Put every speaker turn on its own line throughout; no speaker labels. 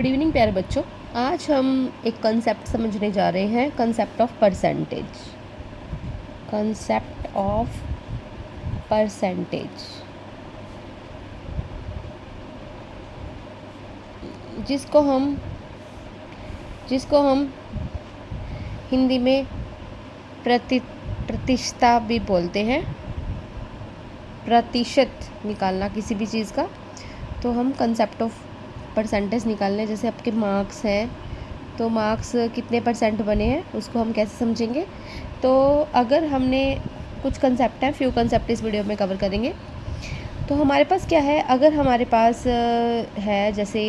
Good evening प्यारे बच्चों। आज हम एक कंसेप्ट समझने जा रहे हैं, concept of percentage. Concept of percentage जिसको हम हिंदी में प्रतिशतता भी बोलते हैं। प्रतिशत निकालना किसी भी चीज़ का, तो हम कंसेप्ट ऑफ परसेंटेज निकालने। जैसे आपके मार्क्स हैं, तो मार्क्स कितने परसेंट बने हैं उसको हम कैसे समझेंगे। तो अगर हमने कुछ कंसेप्ट हैं, फ्यू कंसेप्ट इस वीडियो में कवर करेंगे। तो हमारे पास क्या है, अगर हमारे पास है जैसे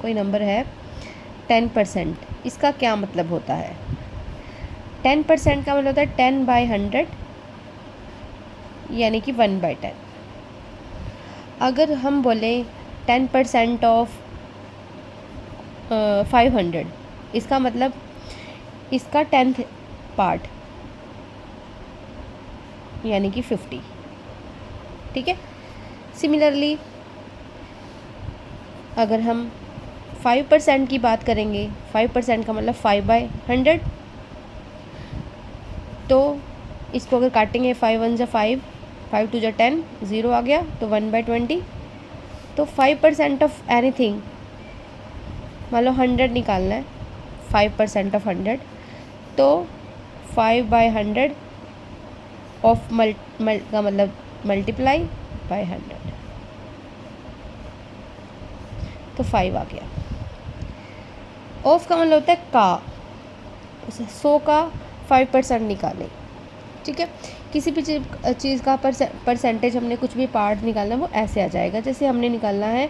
कोई नंबर है 10%, इसका क्या मतलब होता है? 10% का मतलब होता है 10/100 यानी कि 1/10। अगर हम बोलें 10% ऑफ 500, इसका मतलब इसका 10th पार्ट यानी कि 50। ठीक है। सिमिलरली अगर हम 5% की बात करेंगे, 5% का मतलब 5/100, तो इसको अगर काटेंगे 5 1 जा 5, 5 2 जा 10, 0 आ गया तो 1/20। तो 5% ऑफ एनीथिंग, मान लो 100 निकालना है, 5% ऑफ 100, तो 5/100 ऑफ का मतलब मल्टीप्लाई बाय 100, तो 5 आ गया। ऑफ का मतलब होता है का, 100 का 5% निकालें। ठीक है। किसी भी चीज़ का परसेंटेज, हमने कुछ भी पार्ट निकालना है वो ऐसे आ जाएगा। जैसे हमने निकालना है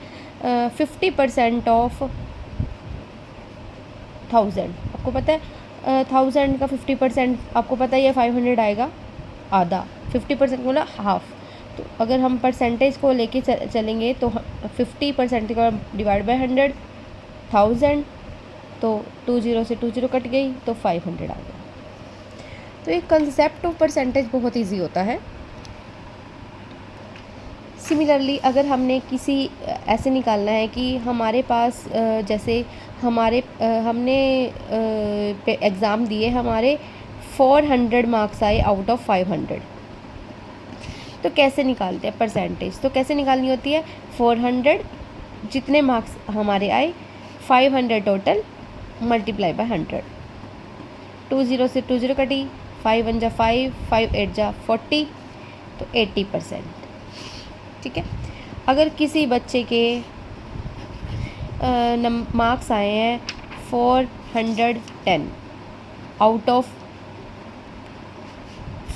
50% ऑफ 1000, आपको पता है 1000 का 50% आपको पता ही है 500 आएगा, आधा। 50% बोला हाफ। तो अगर हम परसेंटेज को लेके चलेंगे तो 50% का डिवाइड बाय 100, 1000, तो 20 से 20 कट गई तो 500 आ गया। तो एक कंसेप्ट ऑफ परसेंटेज बहुत इजी होता है। सिमिलरली अगर हमने किसी ऐसे निकालना है कि हमारे पास जैसे हमने एग्ज़ाम दिए, हमारे 400 मार्क्स आए आउट ऑफ 500, तो कैसे निकालते हैं परसेंटेज? तो कैसे निकालनी होती है? 400 जितने मार्क्स हमारे आए, 500 टोटल, मल्टीप्लाई बाय 100। 20 से 20 कटी, 5 1 जा 5, 5 8 जा 40, तो 80%। ठीक है। अगर किसी बच्चे के मार्क्स आए हैं 410 आउट ऑफ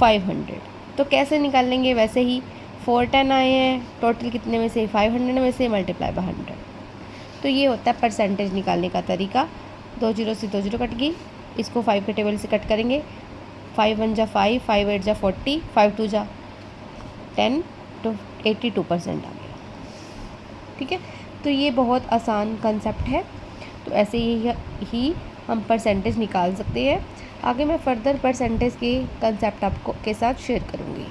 500, तो कैसे निकालेंगे? वैसे ही 410 आए हैं, टोटल कितने में से? 500 में से, मल्टीप्लाई बाय 100। तो ये होता है परसेंटेज निकालने का तरीका। 20 से 20 कट गई, इसको 5 के टेबल से कट करेंगे। 5 1 जा 5, 5 8 जा 40, 5 2 जा 10, तो 82% आ गया। ठीक है। तो ये बहुत आसान कंसेप्ट है। तो ऐसे ही हम परसेंटेज निकाल सकते हैं। आगे मैं फर्दर परसेंटेज के कंसेप्ट आपको के साथ शेयर करूँगी।